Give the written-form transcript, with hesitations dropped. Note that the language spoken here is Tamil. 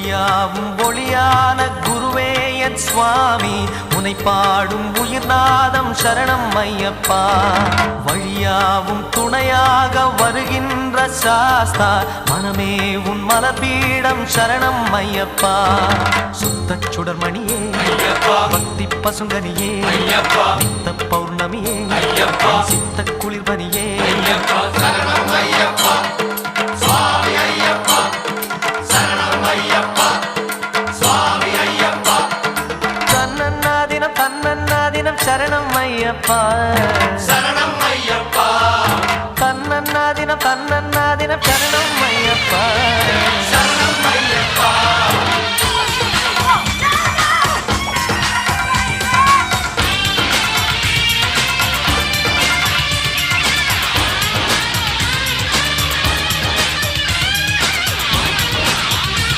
ஒளியாவும் ஒளியான குருவே என் சுவாமி உனை பாடும் உயிர்நாதம் சரணம் ஐயப்பா. வழியாவும் துணையாக வருகின்ற சாஸ்தா மனமே உன் மலபீடம் சரணம் ஐயப்பா. சுத்த சுடர்மணியே பக்தி பசுங்கனியே நித்த பௌர்ணமியே சித்த குளிர்பனியே தன்னன்னா தினம் சரணம் ஐயப்பா.